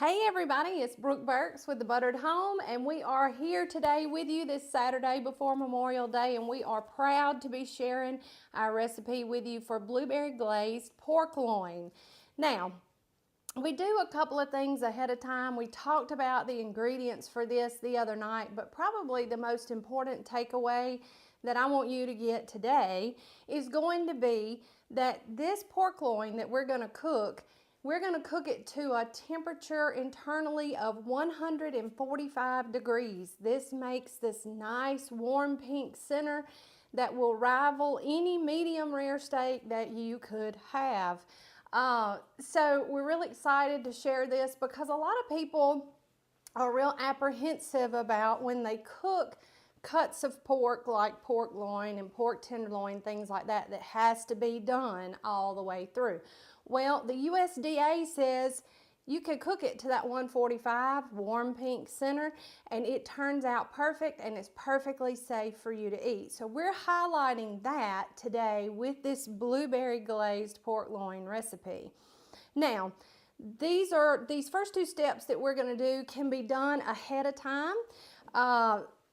Hey everybody, it's Brooke Burks with The Buttered Home, and we are here today with you this Saturday before Memorial Day, and we are proud to be sharing our recipe with you for blueberry glazed pork loin. Now, we do a couple of things ahead of time. We talked about the ingredients for this the other night, but probably the most important takeaway that I want you to get today is going to be that this pork loin that we're going to cook it to a temperature internally of 145 degrees. This makes this nice warm pink center that will rival any medium rare steak that you could have. So we're really excited to share this because a lot of people are real apprehensive about when they cook cuts of pork like pork loin and pork tenderloin, things like that, that has to be done all the way through. Well, the USDA says you can cook it to that 145 warm pink center and it turns out perfect and it's perfectly safe for you to eat. So we're highlighting that today with this blueberry glazed pork loin recipe. Now, these first two steps that we're going to do can be done ahead of time.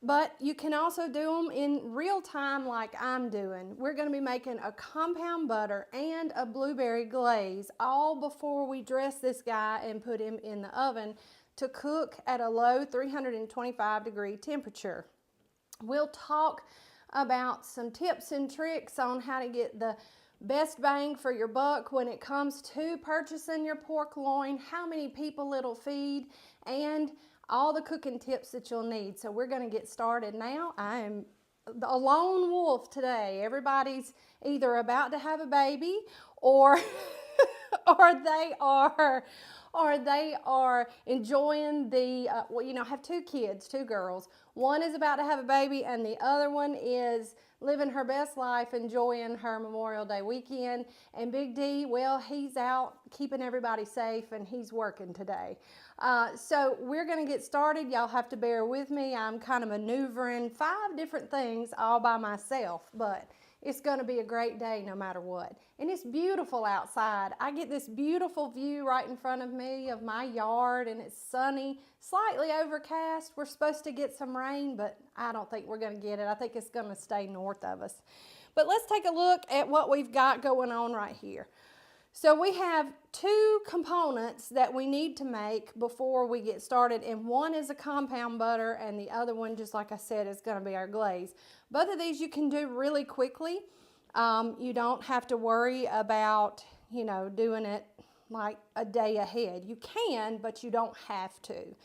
But you can also do them in real time like I'm doing. We're going to be making a compound butter and a blueberry glaze all before we dress this guy and put him in the oven to cook at a low 325 degree temperature. We'll talk about some tips and tricks on how to get the best bang for your buck when it comes to purchasing your pork loin, how many people it'll feed, and all the cooking tips that you'll need. So we're going to get started now. I am a lone wolf today. Everybody's either about to have a baby or they are enjoying the I have two kids, two girls. One is about to have a baby and the other one is living her best life, enjoying her Memorial Day weekend. And Big D, well, he's out keeping everybody safe and he's working today. So we're going to get started. Y'all have to bear with me. I'm kind of maneuvering 5 different things all by myself, but it's going to be a great day no matter what. And it's beautiful outside. I get this beautiful view right in front of me of my yard, and it's sunny, slightly overcast. We're supposed to get some rain, but I don't think we're going to get it. I think it's going to stay north of us. But let's take a look at what we've got going on right here. So we have 2 components that we need to make before we get started, and one is a compound butter and the other one, just like I said, is going to be our glaze. Both of these you can do really quickly. You don't have to worry about, doing it like a day ahead. You can, but you don't have to.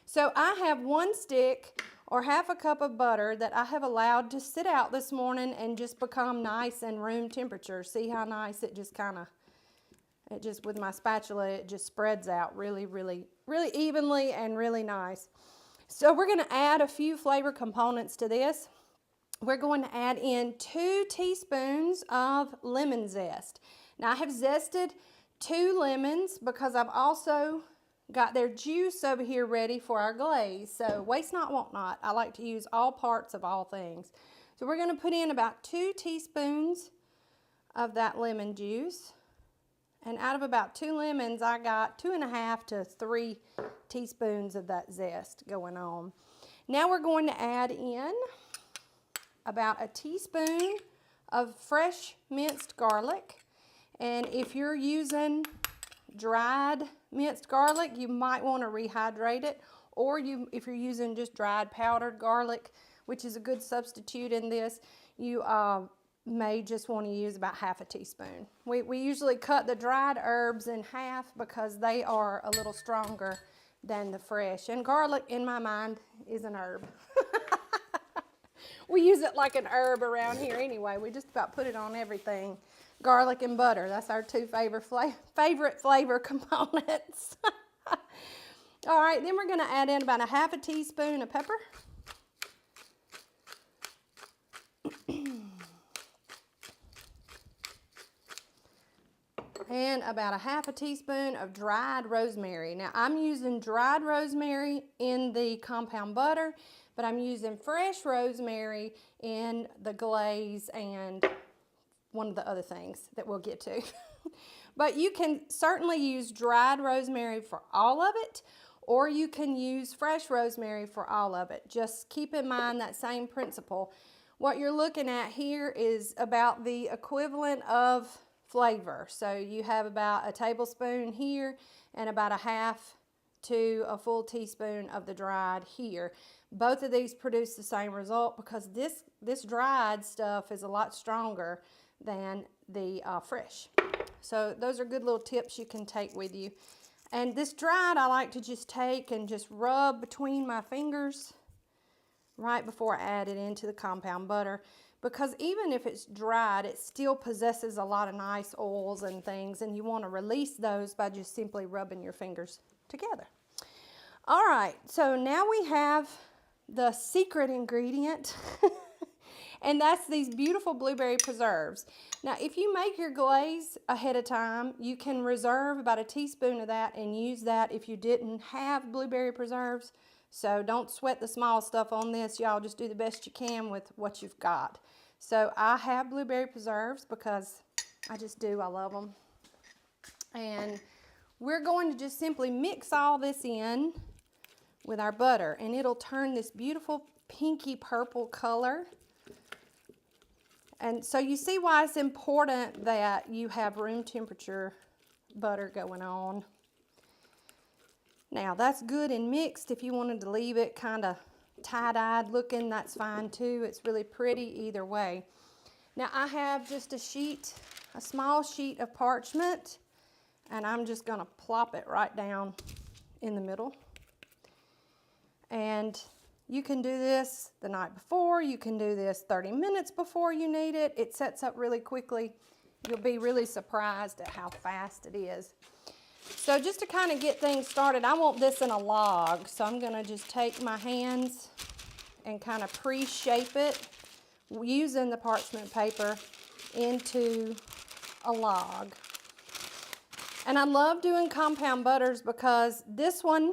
So I have 1 stick or half a cup of butter that I have allowed to sit out this morning and just become nice and room temperature. See how nice it just with my spatula, it just spreads out really, really, really evenly and really nice. So we're going to add a few flavor components to this. We're going to add in 2 teaspoons of lemon zest. Now I have zested 2 lemons because I've also got their juice over here ready for our glaze. So waste not, want not. I like to use all parts of all things. So we're going to put in about 2 teaspoons of that lemon juice. And out of about 2 lemons, I got 2.5 to 3 teaspoons of that zest going on. Now we're going to add in about a teaspoon of fresh minced garlic. And if you're using dried minced garlic, you might want to rehydrate it. Or if you're using just dried powdered garlic, which is a good substitute in this, you may just want to use about half a teaspoon. We usually cut the dried herbs in half because they are a little stronger than the fresh. And garlic, in my mind, is an herb. We use it like an herb around here anyway. We just about put it on everything. Garlic and butter, that's our 2 favorite flavor components. All right, then we're going to add in about a half a teaspoon of pepper. And about a half a teaspoon of dried rosemary. Now I'm using dried rosemary in the compound butter, but I'm using fresh rosemary in the glaze and one of the other things that we'll get to. But you can certainly use dried rosemary for all of it, or you can use fresh rosemary for all of it. Just keep in mind that same principle. What you're looking at here is about the equivalent of flavor. So you have about a tablespoon here and about a half to a full teaspoon of the dried here. Both of these produce the same result because this dried stuff is a lot stronger than the fresh. So those are good little tips you can take with you. And this dried I like to just take and just rub between my fingers right before I add it into the compound butter, because even if it's dried, it still possesses a lot of nice oils and things, and you want to release those by just simply rubbing your fingers together. All right, so now we have the secret ingredient, and that's these beautiful blueberry preserves. Now, if you make your glaze ahead of time, you can reserve about a teaspoon of that and use that if you didn't have blueberry preserves. So don't sweat the small stuff on this. Y'all just do the best you can with what you've got. So I have blueberry preserves because I just do. I love them. And we're going to just simply mix all this in with our butter, and it'll turn this beautiful pinky purple color. And so you see why it's important that you have room temperature butter going on. Now that's good and mixed. If you wanted to leave it kind of tie-dyed looking, that's fine too. It's really pretty either way. Now I have just a small sheet of parchment, and I'm just gonna plop it right down in the middle. And you can do this the night before, you can do this 30 minutes before you need it. It sets up really quickly. You'll be really surprised at how fast it is. So just to kind of get things started, I want this in a log. So I'm gonna just take my hands and kind of pre-shape it using the parchment paper into a log. And I love doing compound butters because this one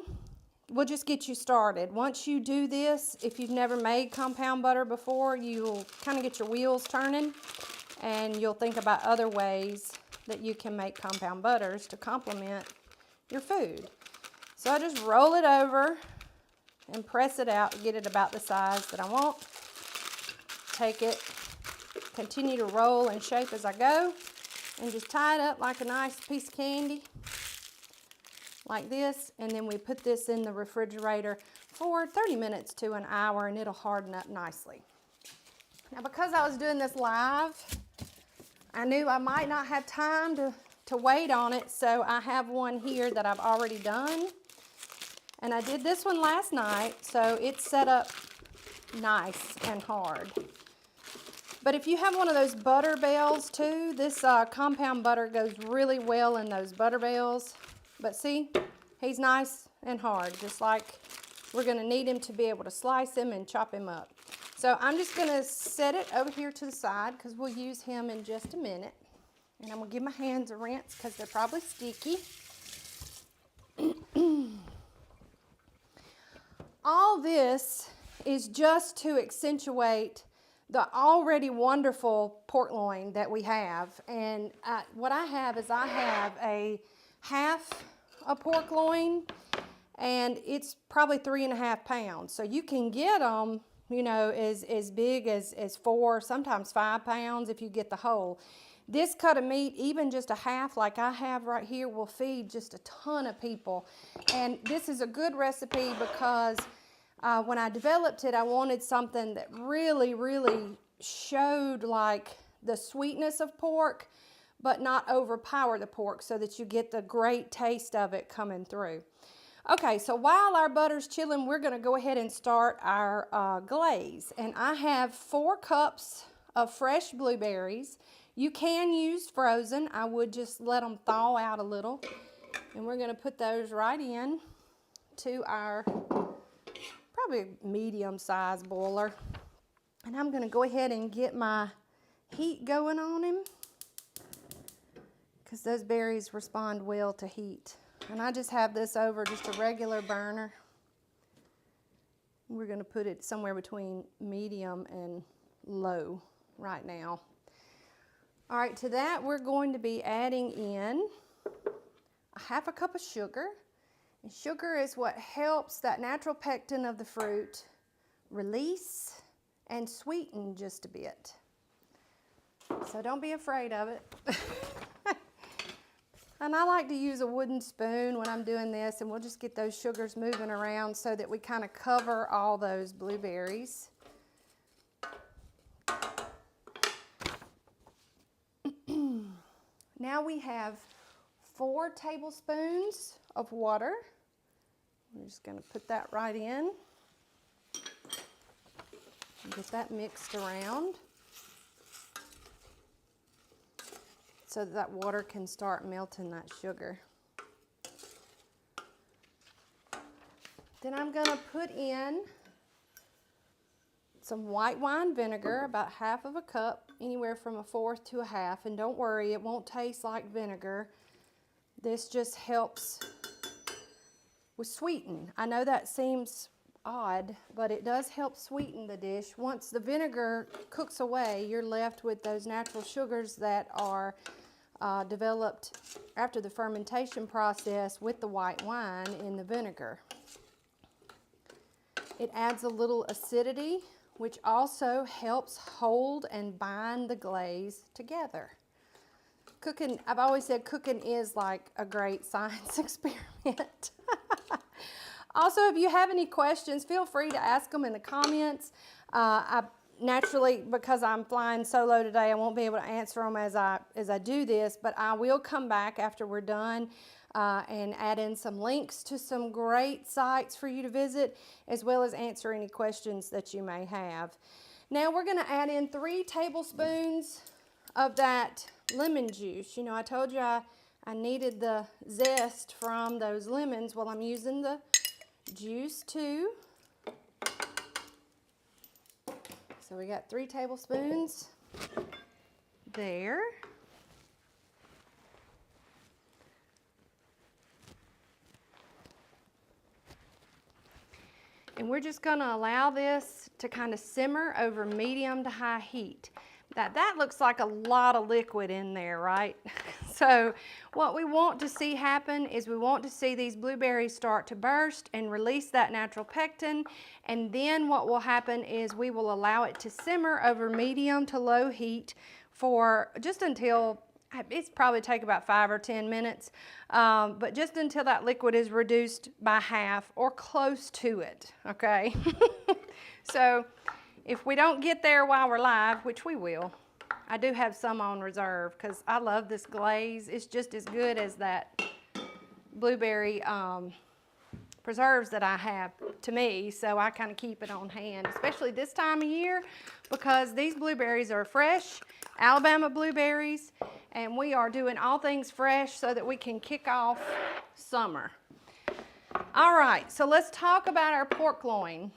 will just get you started. Once you do this, if you've never made compound butter before, you'll kind of get your wheels turning, and you'll think about other ways that you can make compound butters to complement your food. So I just roll it over and press it out, get it about the size that I want. Take it, continue to roll and shape as I go, and just tie it up like a nice piece of candy, like this. And then we put this in the refrigerator for 30 minutes to an hour, and it'll harden up nicely. Now, because I was doing this live, I knew I might not have time to wait on it, so I have one here that I've already done. And I did this one last night, so it's set up nice and hard. But if you have one of those butter bells too, this compound butter goes really well in those butter bells. But see, he's nice and hard, just like we're gonna need him to be able to slice him and chop him up. So I'm just gonna set it over here to the side because we'll use him in just a minute. And I'm gonna give my hands a rinse because they're probably sticky. All this is just to accentuate the already wonderful pork loin that we have. And what I have is I have a half a pork loin, and it's probably 3.5 pounds. So you can get them, you know, as big as 4, sometimes 5 pounds if you get the whole. This cut of meat, even just a half like I have right here, will feed just a ton of people. And this is a good recipe because when I developed it, I wanted something that really, really showed like the sweetness of pork, but not overpower the pork, so that you get the great taste of it coming through. Okay, so while our butter's chilling, we're gonna go ahead and start our glaze. And I have 4 cups of fresh blueberries. You can use frozen. I would just let them thaw out a little. And we're gonna put those right in to our probably medium-sized boiler. And I'm gonna go ahead and get my heat going on him, because those berries respond well to heat. And I just have this over just a regular burner. We're gonna put it somewhere between medium and low right now. All right, to that we're going to be adding in a half a cup of sugar. And sugar is what helps that natural pectin of the fruit release and sweeten just a bit. So don't be afraid of it. And I like to use a wooden spoon when I'm doing this, and we'll just get those sugars moving around so that we kind of cover all those blueberries. Now we have 4 tablespoons of water. We're just going to put that right in. Get that mixed around so that water can start melting that sugar. Then I'm going to put in some white wine vinegar, about half of a cup, anywhere from a 1/4 to a half. And don't worry, it won't taste like vinegar. This just helps with sweeten. I know that seems odd, but it does help sweeten the dish. Once the vinegar cooks away, you're left with those natural sugars that are developed after the fermentation process with the white wine in the vinegar. It adds a little acidity, which also helps hold and bind the glaze together. Cooking, I've always said cooking is like a great science experiment. Also, if you have any questions, feel free to ask them in the comments. Naturally, because I'm flying solo today, I won't be able to answer them as I do this, but I will come back after we're done and add in some links to some great sites for you to visit, as well as answer any questions that you may have. Now we're going to add in 3 tablespoons of that lemon juice. You know, I told you I needed the zest from those lemons. Well, I'm using the juice too. So we got 3 tablespoons there. And we're just going to allow this to kind of simmer over medium to high heat. That looks like a lot of liquid in there, right? So what we want to see happen is we want to see these blueberries start to burst and release that natural pectin. And then what will happen is we will allow it to simmer over medium to low heat for just until, it's probably take about 5 or 10 minutes, but just until that liquid is reduced by half or close to it, okay? So if we don't get there while we're live, which we will, I do have some on reserve because I love this glaze. It's just as good as that blueberry preserves that I have to me, so I kind of keep it on hand, especially this time of year, because these blueberries are fresh, Alabama blueberries, and we are doing all things fresh so that we can kick off summer. All right, so let's talk about our pork loin.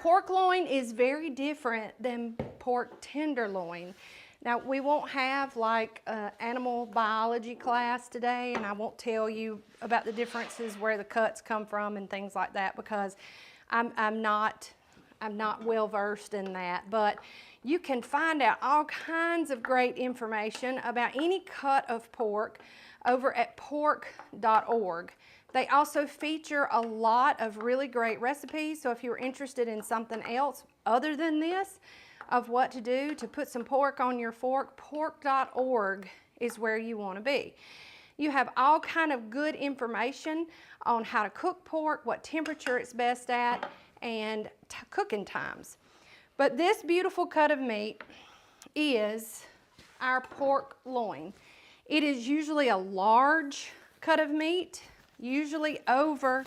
Pork loin is very different than pork tenderloin. Now, we won't have like an animal biology class today, and I won't tell you about the differences where the cuts come from and things like that, because I'm not well versed in that. But you can find out all kinds of great information about any cut of pork over at pork.org. They also feature a lot of really great recipes, so if you're interested in something else other than this, of what to do to put some pork on your fork, pork.org is where you want to be. You have all kind of good information on how to cook pork, what temperature it's best at, and cooking times. But this beautiful cut of meat is our pork loin. It is usually a large cut of meat, usually over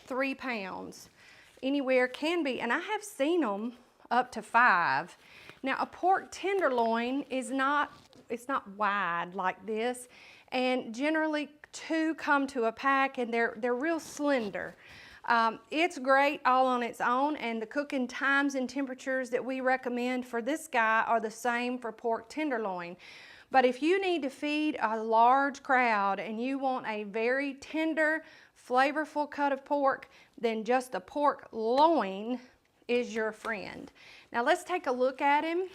3 pounds. Anywhere can be, and I have seen them up to 5. Now a pork tenderloin is it's not wide like this, and generally 2 come to a pack, and they're real slender. It's great all on its own, and the cooking times and temperatures that we recommend for this guy are the same for pork tenderloin. But if you need to feed a large crowd and you want a very tender, flavorful cut of pork, then just a pork loin is your friend. Now let's take a look at him.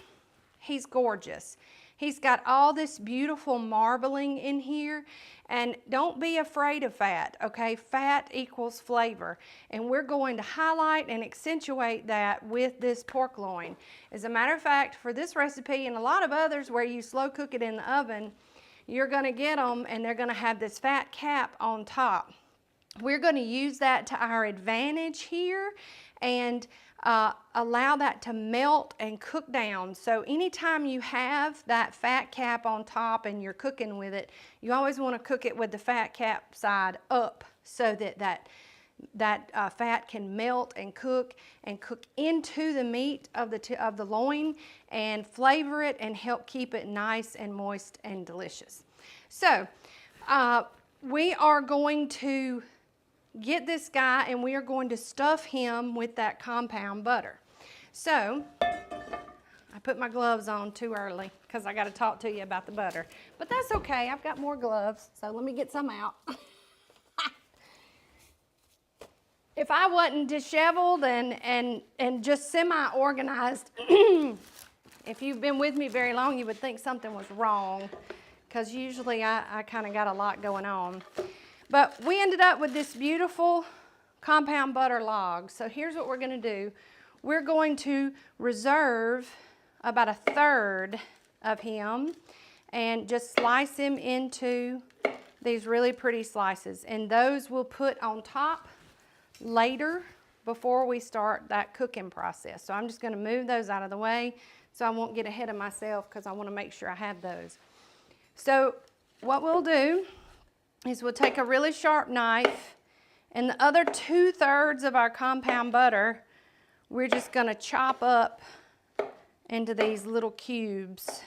He's gorgeous. He's got all this beautiful marbling in here. And don't be afraid of fat, okay? Fat equals flavor. And we're going to highlight and accentuate that with this pork loin. As a matter of fact, for this recipe and a lot of others where you slow cook it in the oven, you're gonna get them and they're gonna have this fat cap on top. We're gonna use that to our advantage here and allow that to melt and cook down. So anytime you have that fat cap on top and you're cooking with it, you always want to cook it with the fat cap side up so that fat can melt and cook into the meat of the loin and flavor it and help keep it nice and moist and delicious. So we are going to get this guy and we are going to stuff him with that compound butter. So I put my gloves on too early because I got to talk to you about the butter, but that's okay. I've got more gloves, so let me get some out. If I wasn't disheveled and just semi-organized, if you've been with me very long, you would think something was wrong because usually I kind of got a lot going on. But we ended up with this beautiful compound butter log. So here's what we're going to do. We're going to reserve about 1/3 of him and just slice him into these really pretty slices. And those we'll put on top later before we start that cooking process. So I'm just going to move those out of the way so I won't get ahead of myself because I want to make sure I have those. So what we'll do is we'll take a really sharp knife and the other 2/3 of our compound butter, we're just going to chop up into these little cubes.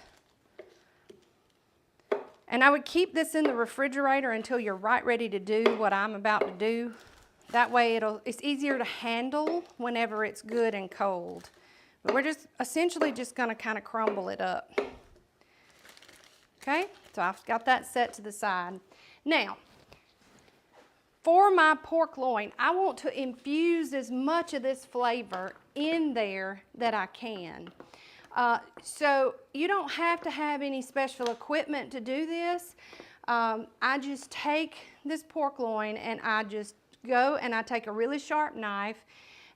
And I would keep this in the refrigerator until you're right ready to do what I'm about to do. That way it's easier to handle whenever it's good and cold. But we're just essentially just going to kind of crumble it up. Okay, so I've got that set to the side. Now, for my pork loin, I want to infuse as much of this flavor in there that I can. So you don't have to have any special equipment to do this. I just take this pork loin and I just go and I take a really sharp knife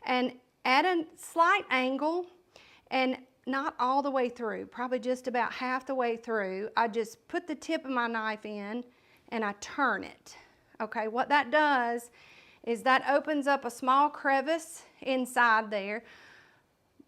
and at a slight angle and not all the way through, probably just about half the way through, I just put the tip of my knife in and I turn it. Okay, what that does is that opens up a small crevice inside there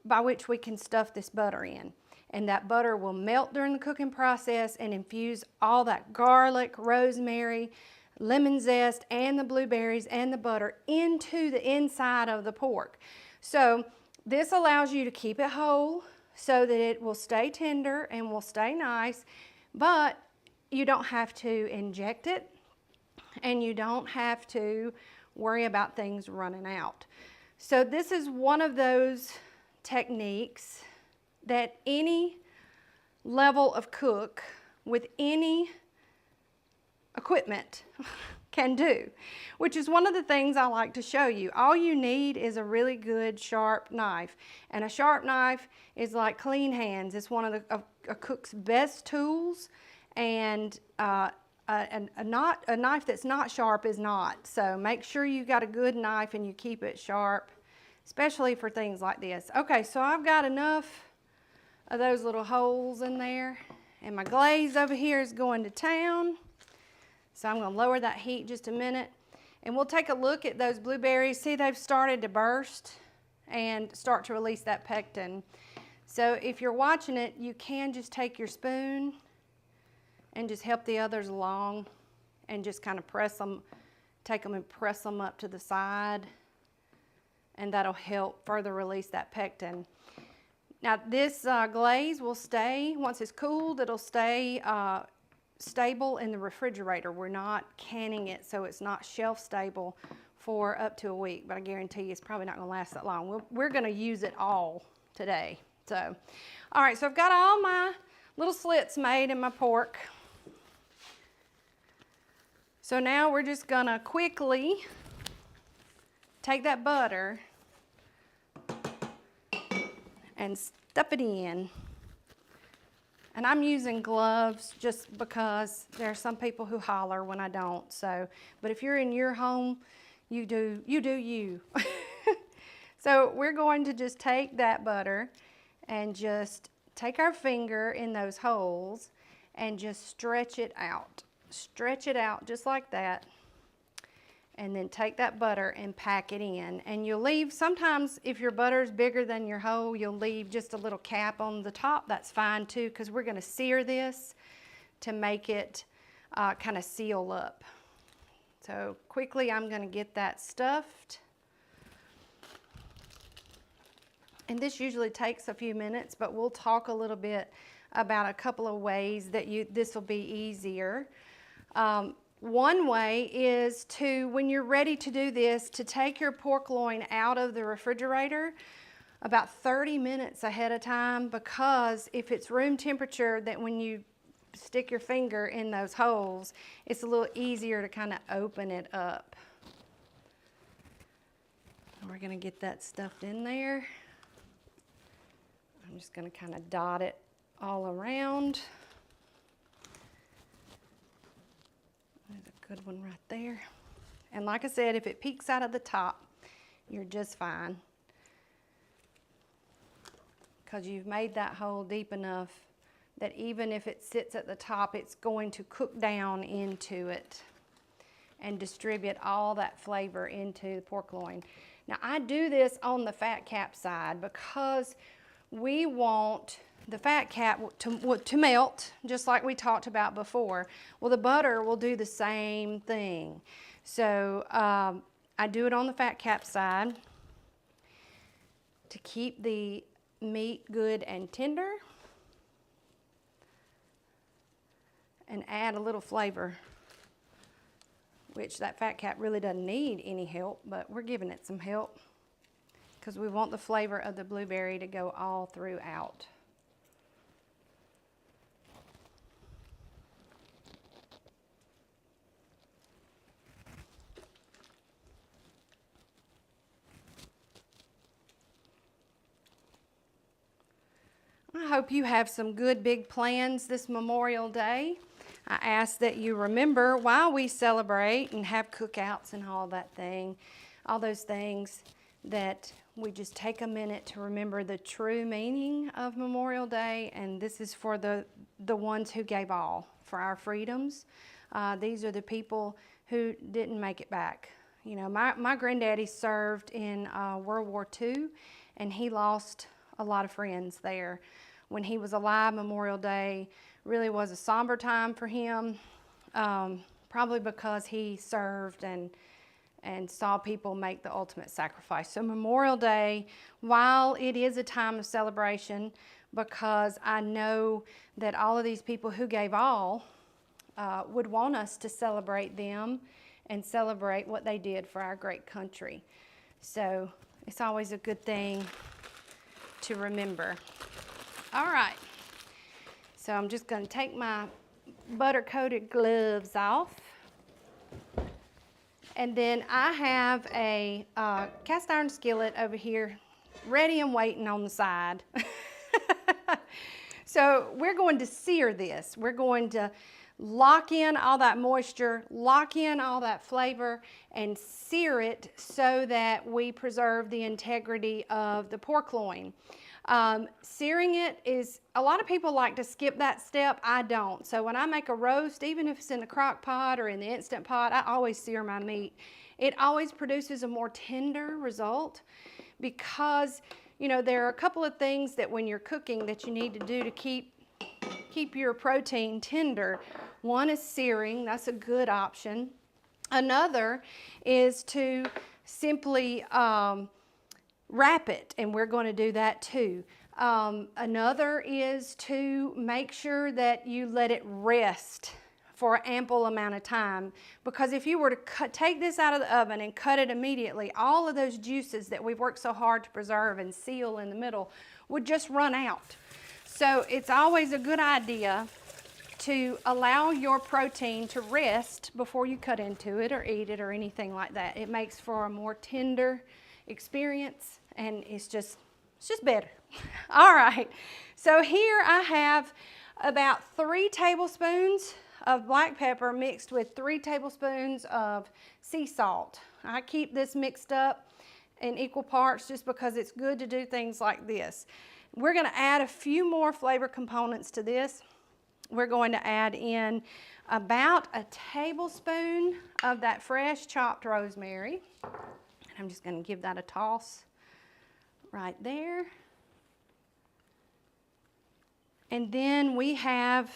by which we can stuff this butter in. And that butter will melt during the cooking process and infuse all that garlic, rosemary, lemon zest, and the blueberries and the butter into the inside of the pork. So this allows you to keep it whole so that it will stay tender and will stay nice, but you don't have to inject it and you don't have to worry about things running out. So this is one of those techniques that any level of cook with any equipment can do, which is one of the things I like to show you. All you need is a really good sharp knife, and a sharp knife is like clean hands. It's one of a cook's best tools, and a knife that's not sharp is not. So make sure you got a good knife and you keep it sharp, especially for things like this. Okay, so I've got enough of those little holes in there, and my glaze over here is going to town. So I'm going to lower that heat just a minute, and we'll take a look at those blueberries. See, they've started to burst and start to release that pectin. So if you're watching it, you can just take your spoon and just help the others along and just kind of press them, take them and press them up to the side, and that'll help further release that pectin. Now this glaze will stay, once it's cooled, it'll stay stable in the refrigerator. We're not canning it, so it's not shelf stable for up to a week, but I guarantee you it's probably not going to last that long. We're going to use it all today. So, all right, so I've got all my little slits made in my pork. So now we're just going to quickly take that butter and stuff it in. And I'm using gloves just because there are some people who holler when I don't. So, but if you're in your home, you do you. So we're going to just take that butter and just take our finger in those holes and just stretch it out. Stretch it out just like that. And then take that butter and pack it in. And you'll leave, sometimes if your butter is bigger than your hole, you'll leave just a little cap on the top. That's fine too, because we're going to sear this to make it kind of seal up. So quickly I'm going to get that stuffed. And this usually takes a few minutes, but we'll talk a little bit about a couple of ways that this will be easier. One way is to, when you're ready to do this, to take your pork loin out of the refrigerator about 30 minutes ahead of time, because if it's room temperature, that when you stick your finger in those holes, it's a little easier to kind of open it up. And we're going to get that stuffed in there. I'm just going to kind of dot it all around. There's a good one right there. And like I said, if it peeks out of the top, you're just fine, because you've made that hole deep enough that even if it sits at the top, it's going to cook down into it and distribute all that flavor into the pork loin. Now I do this on the fat cap side because we want the fat cap to melt, just like we talked about before. Well, the butter will do the same thing. So I do it on the fat cap side to keep the meat good and tender and add a little flavor, which that fat cap really doesn't need any help, but we're giving it some help because we want the flavor of the blueberry to go all throughout. I hope you have some good big plans this Memorial Day. I ask that you remember while we celebrate and have cookouts and all those things, that we just take a minute to remember the true meaning of Memorial Day. And this is for the ones who gave all for our freedoms. These are the people who didn't make it back. You know, my granddaddy served in World War II, and he lost a lot of friends there. When he was alive, Memorial Day really was a somber time for him, probably because he served and saw people make the ultimate sacrifice. So Memorial Day, while it is a time of celebration, because I know that all of these people who gave all would want us to celebrate them and celebrate what they did for our great country. So it's always a good thing to remember. All right, so I'm just going to take my butter-coated gloves off. And then I have a cast iron skillet over here ready and waiting on the side. So we're going to sear this. We're going to lock in all that moisture, lock in all that flavor, and sear it so that we preserve the integrity of the pork loin. Searing it is, a lot of people like to skip that step. I don't. So when I make a roast, even if it's in the crock pot or in the Instant Pot, I always sear my meat. It always produces a more tender result because, you know, there are a couple of things that when you're cooking that you need to do to keep your protein tender. One is searing. That's a good option. Another is to simply wrap it, and we're going to do that too. Another is to make sure that you let it rest for an ample amount of time, because if you were to take this out of the oven and cut it immediately, all of those juices that we've worked so hard to preserve and seal in the middle would just run out. So it's always a good idea to allow your protein to rest before you cut into it or eat it or anything like that. It makes for a more tender experience, and it's just better. All right, so here I have about 3 tablespoons of black pepper mixed with 3 tablespoons of sea salt. I keep this mixed up in equal parts just because it's good to do things like this. We're going to add a few more flavor components to this. We're going to add in about a tablespoon of that fresh chopped rosemary. I'm just going to give that a toss right there. And then we have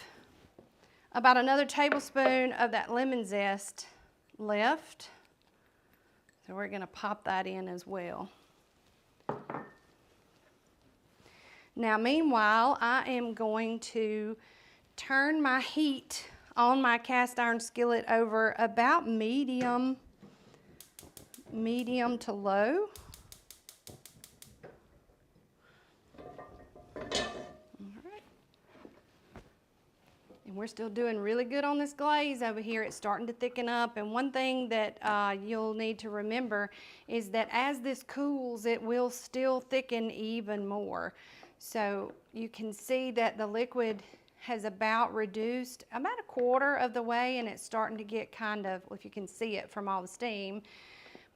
about another tablespoon of that lemon zest left. So we're going to pop that in as well. Now, meanwhile, I am going to turn my heat on my cast iron skillet over about medium to low. And we're still doing really good on this glaze over here. It's starting to thicken up. And one thing that you'll need to remember is that as this cools, it will still thicken even more. So you can see that the liquid has about reduced about a quarter of the way, and it's starting to get kind of, if you can see it from all the steam,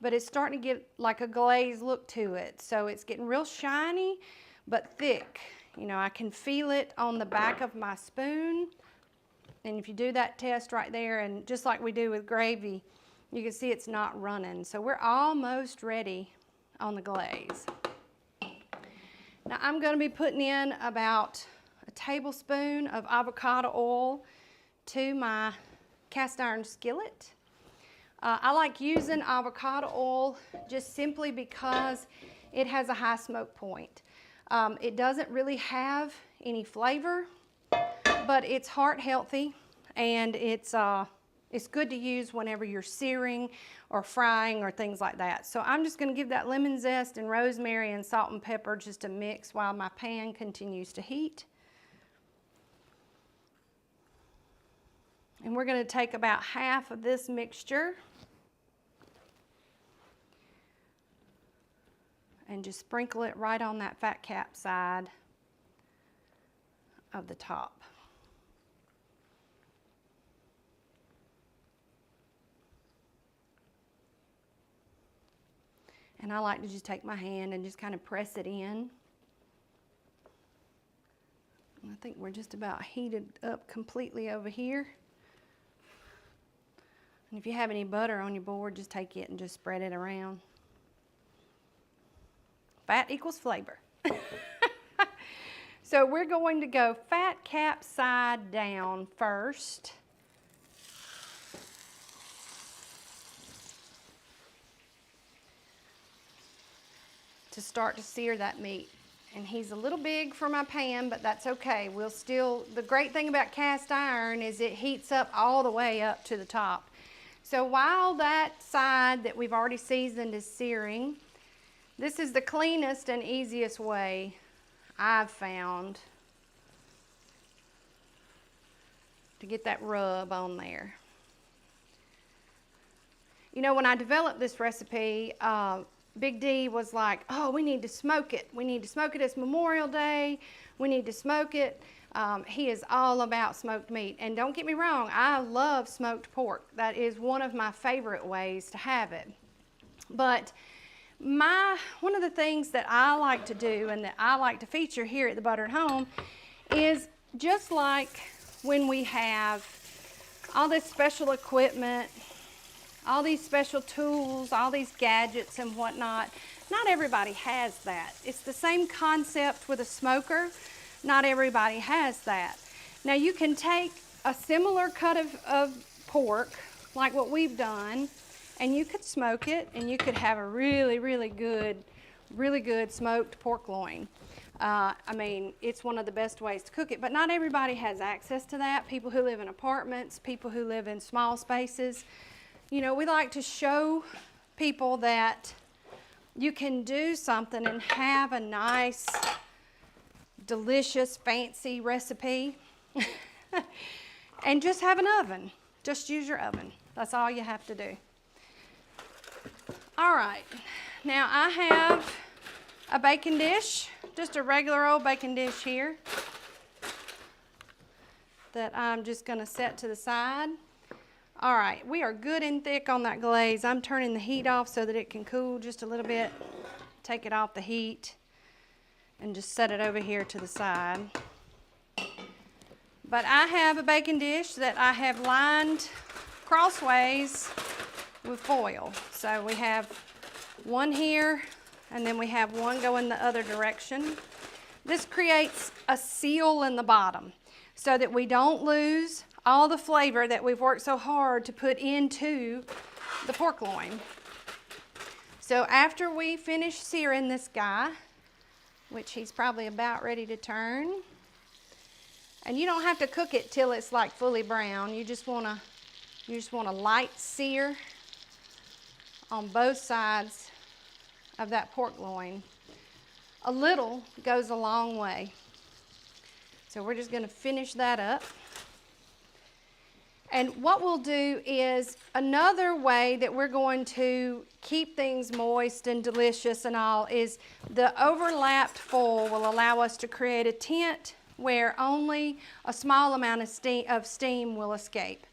but it's starting to get like a glaze look to it. So it's getting real shiny, but thick. You know, I can feel it on the back of my spoon. And if you do that test right there, and just like we do with gravy, you can see it's not running. So we're almost ready on the glaze. Now I'm going to be putting in about a tablespoon of avocado oil to my cast iron skillet. I like using avocado oil just simply because it has a high smoke point. It doesn't really have any flavor, but it's heart healthy, and it's good to use whenever you're searing or frying or things like that. So I'm just going to give that lemon zest and rosemary and salt and pepper just a mix while my pan continues to heat. And we're going to take about half of this mixture and just sprinkle it right on that fat cap side of the top. And I like to just take my hand and just kind of press it in. And I think we're just about heated up completely over here. And if you have any butter on your board, just take it and just spread it around. Fat equals flavor. So we're going to go fat cap side down first. To start to sear that meat. And he's a little big for my pan, but that's okay. We'll still, the great thing about cast iron is it heats up all the way up to the top. So while that side that we've already seasoned is searing, this is the cleanest and easiest way I've found to get that rub on there. You know, when I developed this recipe, Big D was like, oh, we need to smoke it. We need to smoke it. It's Memorial Day. We need to smoke it. He is all about smoked meat. And don't get me wrong, I love smoked pork. That is one of my favorite ways to have it. But one of the things that I like to do and that I like to feature here at the Butter at Home is just like when we have all this special equipment, all these special tools, all these gadgets and whatnot, not everybody has that. It's the same concept with a smoker. Not everybody has that. Now you can take a similar cut of pork, like what we've done, and you could smoke it, and you could have a really, really good smoked pork loin. I mean, it's one of the best ways to cook it, but not everybody has access to that. People who live in apartments, people who live in small spaces. You know, we like to show people that you can do something and have a nice, delicious, fancy recipe and just have an oven. Just use your oven. That's all you have to do. All right, now I have a baking dish, just a regular old baking dish here. that I'm just gonna set to the side. All right, we are good and thick on that glaze. I'm turning the heat off so that it can cool just a little bit. Take it off the heat and just set it over here to the side. But I have a baking dish that I have lined crossways with foil. So we have one here, and then we have one going the other direction. This creates a seal in the bottom so that we don't lose all the flavor that we've worked so hard to put into the pork loin. So after we finish searing this guy, which he's probably about ready to turn, and you don't have to cook it till it's like fully brown. You just want a light sear on both sides of that pork loin. A little goes a long way. So we're just gonna finish that up. And what we'll do is another way that we're going to keep things moist and delicious and all is the overlapped foil will allow us to create a tent where only a small amount of steam will escape.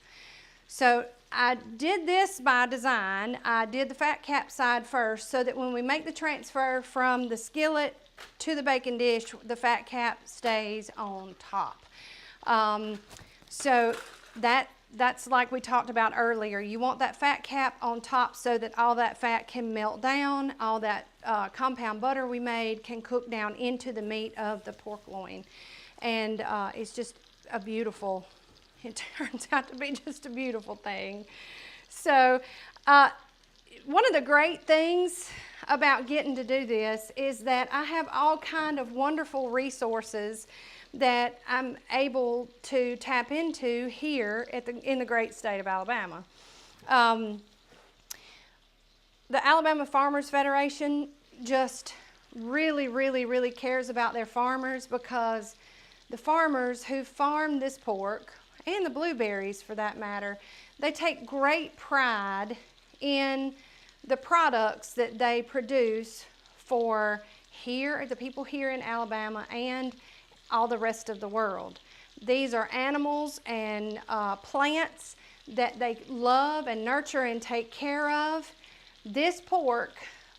So I did this by design. I did the fat cap side first so that when we make the transfer from the skillet to the baking dish, the fat cap stays on top. So that's like we talked about earlier. You want that fat cap on top so that all that fat can melt down, all that compound butter we made can cook down into the meat of the pork loin. And it's just a beautiful, it turns out to be just a beautiful thing. So one of the great things about getting to do this is that I have all kind of wonderful resources that I'm able to tap into here in the great state of Alabama. The Alabama Farmers Federation just really cares about their farmers, because the farmers who farm this pork, and the blueberries for that matter, they take great pride in the products that they produce for the people here in Alabama and all the rest of the world. These are animals and plants that they love and nurture and take care of. This pork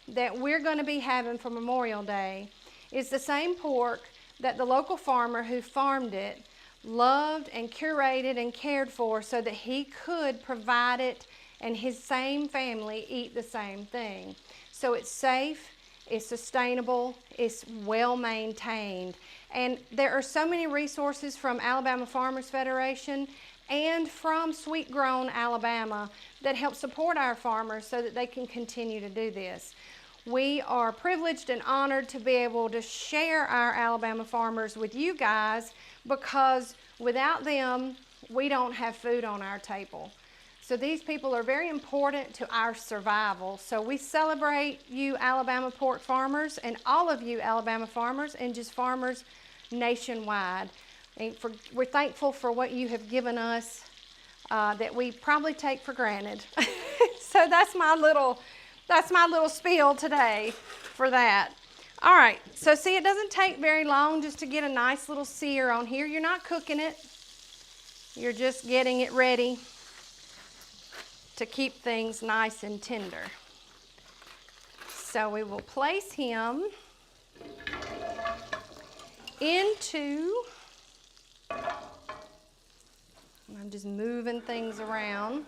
that we're going to be having for Memorial Day is the same pork that the local farmer who farmed it loved and curated and cared for so that he could provide it and his same family eat the same thing. So it's safe, it's sustainable, it's well maintained. And there are so many resources from Alabama Farmers Federation and from Sweet Grown Alabama that help support our farmers so that they can continue to do this. We are privileged and honored to be able to share our Alabama farmers with you guys, because without them, we don't have food on our table. So these people are very important to our survival. So we celebrate you Alabama pork farmers and all of you Alabama farmers and just farmers nationwide. And we're thankful for what you have given us that we probably take for granted. So that's my little spiel today for that. All right, so see, it doesn't take very long just to get a nice little sear on here. You're not cooking it. You're just getting it ready to keep things nice and tender. So we will place him into, I'm just moving things around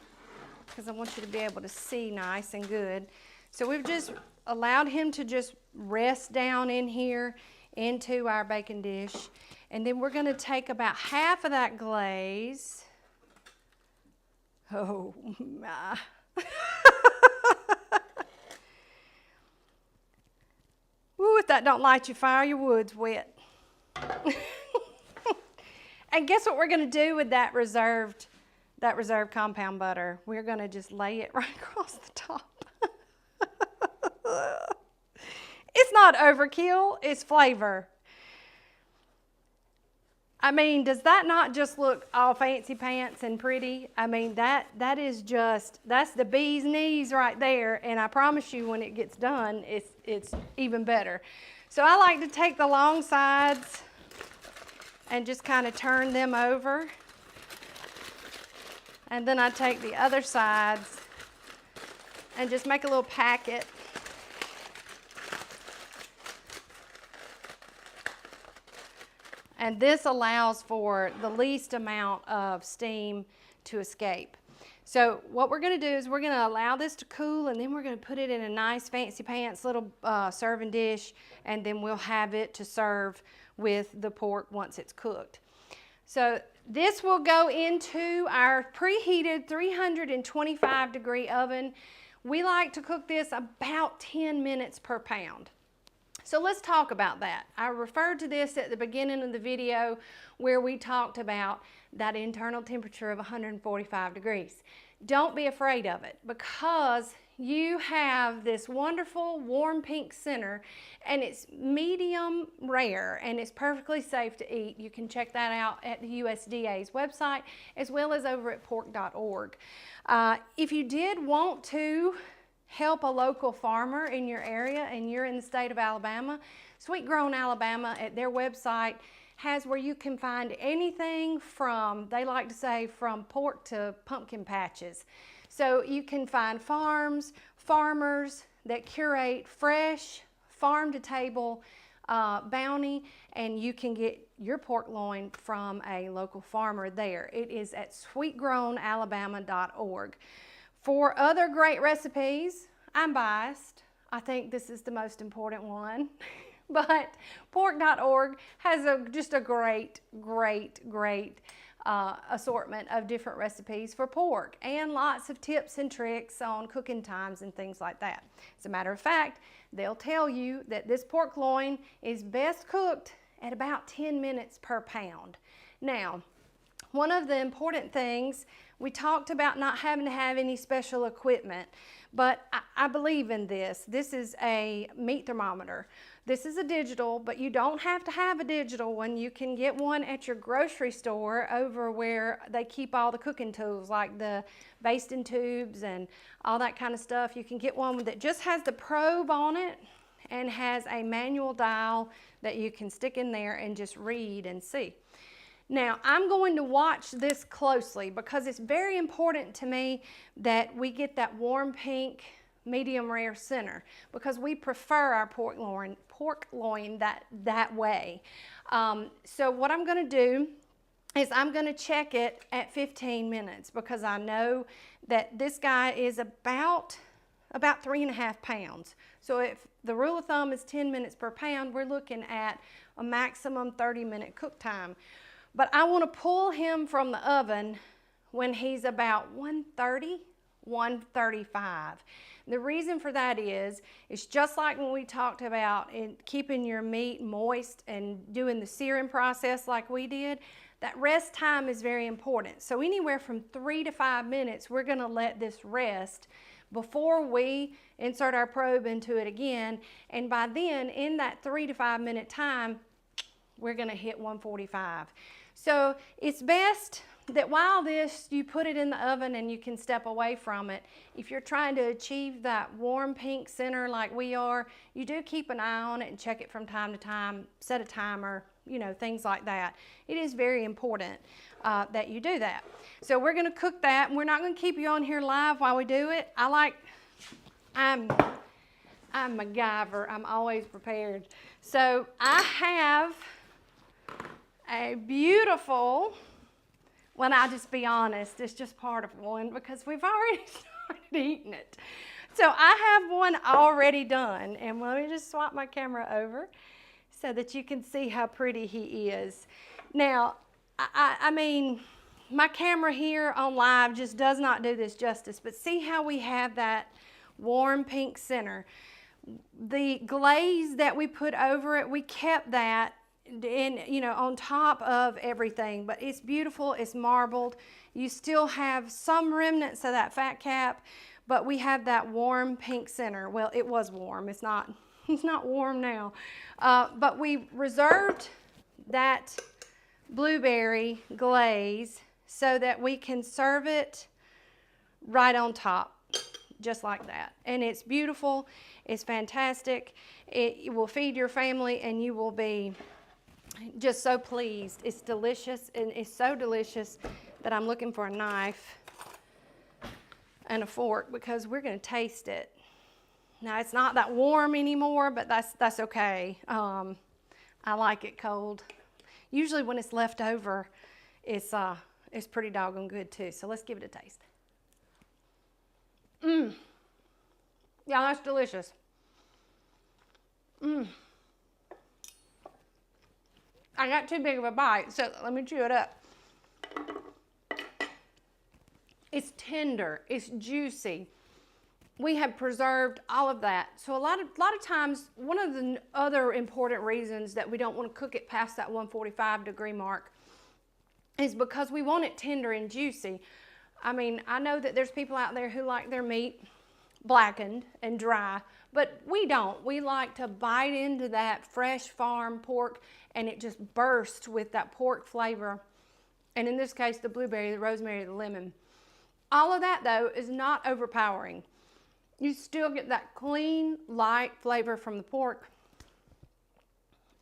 because I want you to be able to see nice and good. So we've just allowed him to just rest down in here into our baking dish. And then we're going to take about half of that glaze. Oh my. Woo, if that don't light your fire, your wood's wet. And guess what we're going to do with that reserved compound butter? We're going to just lay it right across the top. It's not overkill, it's flavor. I mean, does that not just look all fancy pants and pretty? I mean, that is just, that's the bee's knees right there, and I promise you when it gets done, it's even better. So I like to take the long sides and just kind of turn them over And then I take the other sides and just make a little packet. And this allows for the least amount of steam to escape. So what we're going to do is we're going to allow this to cool, and then we're going to put it in a nice fancy pants little serving dish, and then we'll have it to serve with the pork once it's cooked. So this will go into our preheated 325 degree oven. We like to cook this about 10 minutes per pound. So let's talk about that. I referred to this at the beginning of the video where we talked about that internal temperature of 145 degrees. Don't be afraid of it, because you have this wonderful warm pink center, and it's medium rare and it's perfectly safe to eat. You can check that out at the USDA's website as well as over at pork.org. If you did want to help a local farmer in your area and you're in the state of Alabama, Sweet Grown Alabama at their website has where you can find anything from, they like to say, from pork to pumpkin patches. So you can find farms, farmers that curate fresh, farm to table bounty, and you can get your pork loin from a local farmer there. It is at sweetgrownalabama.org. For other great recipes, I'm biased. I think this is the most important one. But pork.org has just a great assortment of different recipes for pork, and lots of tips and tricks on cooking times and things like that. As a matter of fact, they'll tell you that this pork loin is best cooked at about 10 minutes per pound. Now, one of the important things, we talked about not having to have any special equipment, but I believe in this. This is a meat thermometer. This is a digital, but you don't have to have a digital one. You can get one at your grocery store over where they keep all the cooking tools, like the basting tubes and all that kind of stuff. You can get one that just has the probe on it and has a manual dial that you can stick in there and just read and see. Now, I'm going to watch this closely because it's very important to me that we get that warm pink, medium rare center, because we prefer our pork loin that way. So what I'm going to do is I'm going to check it at 15 minutes because I know that this guy is about 3.5 pounds. So if the rule of thumb is 10 minutes per pound, we're looking at a maximum 30-minute cook time. But I want to pull him from the oven when he's about 130, 135. The reason for that is just like when we talked about keeping your meat moist and doing the searing process like we did, that rest time is very important. So anywhere from 3 to 5 minutes, we're going to let this rest before we insert our probe into it again. And by then, in that 3 to 5 minute time, we're going to hit 145. So it's best that while you put it in the oven and you can step away from it. If you're trying to achieve that warm pink center like we are, you do keep an eye on it and check it from time to time, set a timer, you know, things like that. It is very important that you do that. So we're going to cook that, and we're not going to keep you on here live while we do it. I'm MacGyver. I'm always prepared. So I have a beautiful, well, I'll just be honest, it's just part of one because we've already started eating it. So I have one already done, and let me just swap my camera over so that you can see how pretty he is. Now, I mean, my camera here on live just does not do this justice, but see how we have that warm pink center. The glaze that we put over it, we kept that on top of everything, but it's beautiful. It's marbled. You still have some remnants of that fat cap, but we have that warm pink center. Well, it was warm. It's not warm now, but we reserved that blueberry glaze so that we can serve it right on top, just like that. And it's beautiful. It's fantastic. It will feed your family, and you will be just so pleased. It's delicious, and it's so delicious that I'm looking for a knife and a fork because we're going to taste it. Now, it's not that warm anymore, but that's okay. I like it cold. Usually when it's left over, it's pretty doggone good too. So let's give it a taste. Yeah, that's delicious. I got too big of a bite, so let me chew it up. It's tender, it's juicy. We have preserved all of that. So a lot of times, one of the other important reasons that we don't want to cook it past that 145-degree mark is because we want it tender and juicy. I mean, I know that there's people out there who like their meat blackened and dry, but we don't. We like to bite into that fresh farm pork and it just bursts with that pork flavor. And in this case, the blueberry, the rosemary, the lemon. All of that though is not overpowering. You still get that clean, light flavor from the pork.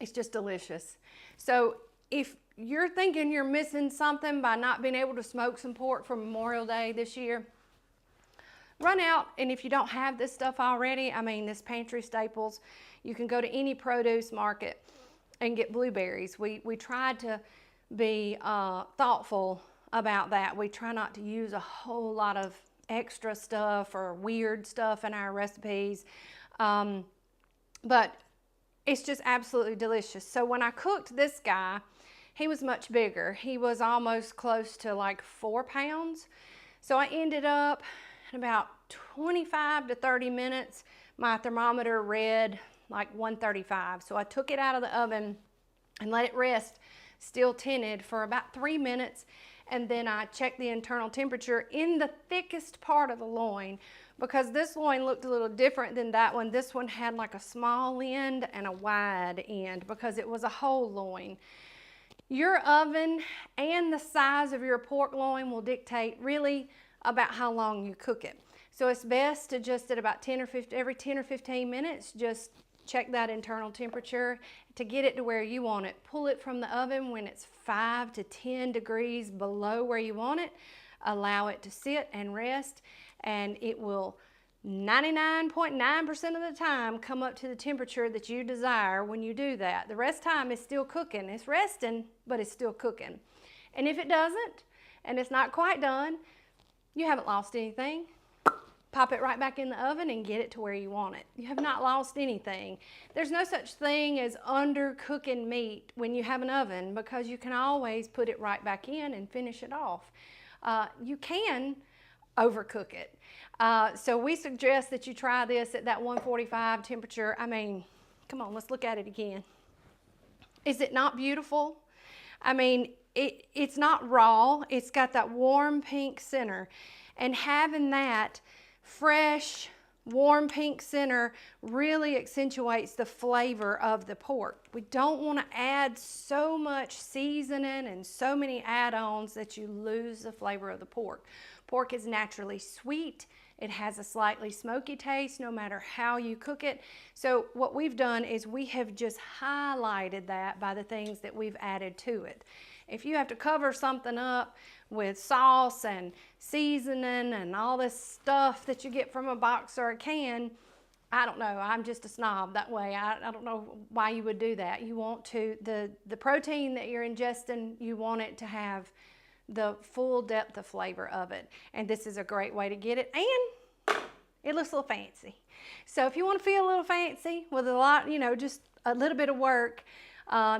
It's just delicious. So if you're thinking you're missing something by not being able to smoke some pork for Memorial Day this year, run out, and if you don't have this stuff already, I mean, this pantry staples, you can go to any produce market and get blueberries. We tried to be thoughtful about that. We try not to use a whole lot of extra stuff or weird stuff in our recipes, but it's just absolutely delicious. So when I cooked this guy, he was much bigger. He was almost close to like 4 pounds. So I ended up in about 25 to 30 minutes. My thermometer read like 135. So I took it out of the oven and let it rest, still tinted, for about 3 minutes. And then I checked the internal temperature in the thickest part of the loin, because this loin looked a little different than that one. This one had like a small end and a wide end because it was a whole loin. Your oven and the size of your pork loin will dictate really about how long you cook it. So it's best to just at about 10 or 15, every 10 or 15 minutes, just check that internal temperature to get it to where you want it. Pull it from the oven when it's 5 to 10 degrees below where you want it. Allow it to sit and rest, and it will 99.9% of the time come up to the temperature that you desire when you do that. The rest of the time it's still cooking. It's resting, but it's still cooking. And if it doesn't, and it's not quite done, you haven't lost anything. Pop it right back in the oven and get it to where you want it. You have not lost anything. There's no such thing as undercooking meat when you have an oven, because you can always put it right back in and finish it off. You can overcook it. So we suggest that you try this at that 145 temperature. I mean, come on, let's look at it again. Is it not beautiful? I mean, it's not raw. It's got that warm pink center, and having that fresh, warm pink center really accentuates the flavor of the pork. We don't want to add so much seasoning and so many add-ons that you lose the flavor of the pork. Pork is naturally sweet. It has a slightly smoky taste no matter how you cook it. So what we've done is we have just highlighted that by the things that we've added to it. If you have to cover something up with sauce and seasoning and all this stuff that you get from a box or a can, I don't know, I'm just a snob that way. I don't know why you would do that. You want to, the protein that you're ingesting, you want it to have the full depth of flavor of it. And this is a great way to get it. And it looks a little fancy. So if you want to feel a little fancy with a lot, you know, just a little bit of work,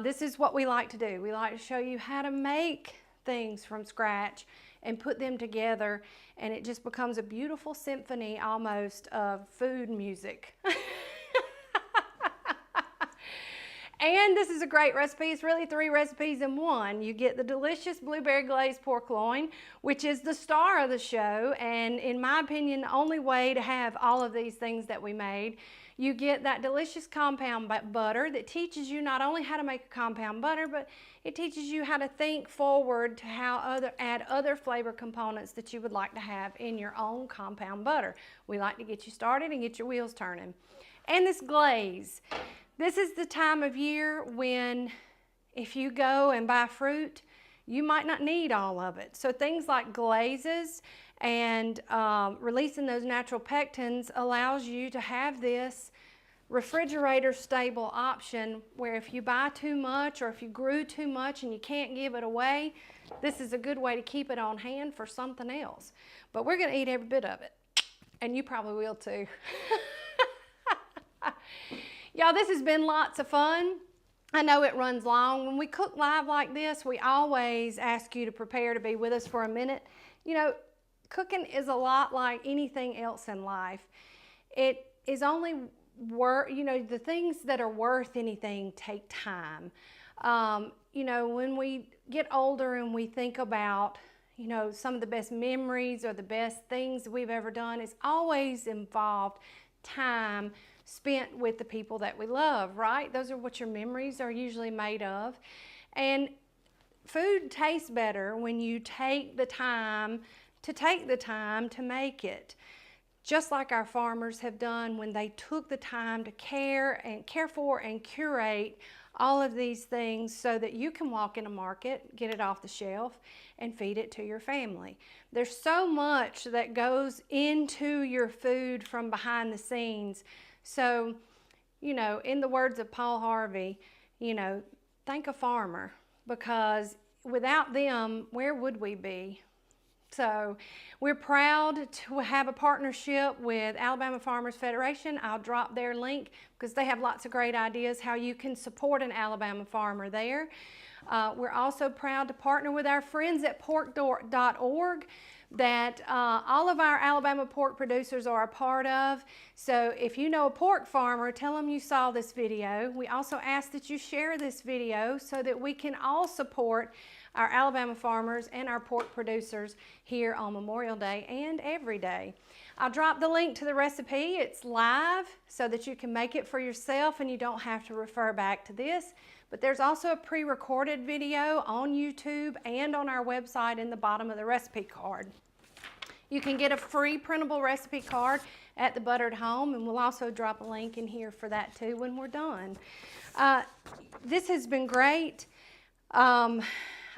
this is what we like to do. We like to show you how to make things from scratch and put them together, and it just becomes a beautiful symphony almost of food music. And this is a great recipe. It's really 3 recipes in one. You get the delicious blueberry glazed pork loin, which is the star of the show, and in my opinion, the only way to have all of these things that we made. You get that delicious compound butter that teaches you not only how to make a compound butter, but it teaches you how to think forward to how add other flavor components that you would like to have in your own compound butter. We like to get you started and get your wheels turning. And this glaze. This is the time of year when if you go and buy fruit, you might not need all of it. So things like glazes and releasing those natural pectins allows you to have this refrigerator stable option where if you buy too much or if you grew too much and you can't give it away, this is a good way to keep it on hand for something else. But we're going to eat every bit of it, and you probably will too. Y'all, this has been lots of fun. I know it runs long. When we cook live like this, we always ask you to prepare to be with us for a minute. You know, cooking is a lot like anything else in life. It is only the things that are worth anything take time. You know, when we get older and we think about, you know, some of the best memories or the best things we've ever done, it's always involved time spent with the people that we love, right? Those are what your memories are usually made of. And food tastes better when you take the time to make it. Just like our farmers have done when they took the time to care for and curate all of these things so that you can walk in a market, get it off the shelf, and feed it to your family. There's so much that goes into your food from behind the scenes. So, you know, in the words of Paul Harvey, you know, thank a farmer, because without them, where would we be? So we're proud to have a partnership with Alabama Farmers Federation. I'll drop their link because they have lots of great ideas how you can support an Alabama farmer there. We're also proud to partner with our friends at pork.org that all of our Alabama pork producers are a part of. So if you know a pork farmer, tell them you saw this video. We also ask that you share this video so that we can all support our Alabama farmers and our pork producers here on Memorial Day and every day. I'll drop the link to the recipe. It's live so that you can make it for yourself and you don't have to refer back to this. But there's also a pre-recorded video on YouTube and on our website in the bottom of the recipe card. You can get a free printable recipe card at the Buttered Home, and we'll also drop a link in here for that too when we're done. This has been great.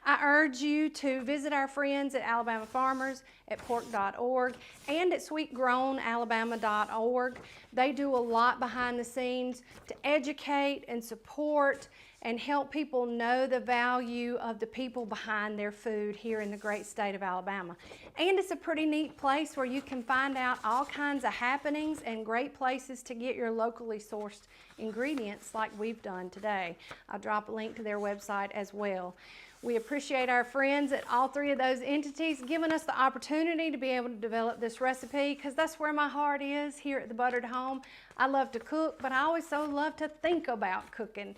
I urge you to visit our friends at Alabama Farmers at pork.org and at sweetgrownalabama.org. They do a lot behind the scenes to educate and support and help people know the value of the people behind their food here in the great state of Alabama. And it's a pretty neat place where you can find out all kinds of happenings and great places to get your locally sourced ingredients like we've done today. I'll drop a link to their website as well. We appreciate our friends at all three of those entities giving us the opportunity to be able to develop this recipe, because that's where my heart is here at the Buttered Home. I love to cook, but I always so love to think about cooking.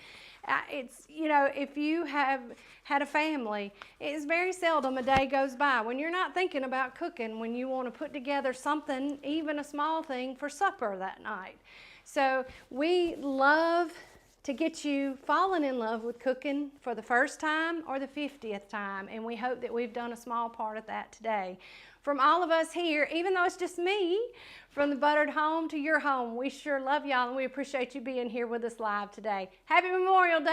It's, you know, if you have had a family, it's very seldom a day goes by when you're not thinking about cooking, when you want to put together something, even a small thing, for supper that night. So we love to get you falling in love with cooking for the first time or the 50th time, and we hope that we've done a small part of that today. From all of us here, even though it's just me, from the Buttered Home to your home, we sure love y'all and we appreciate you being here with us live today. Happy Memorial Day.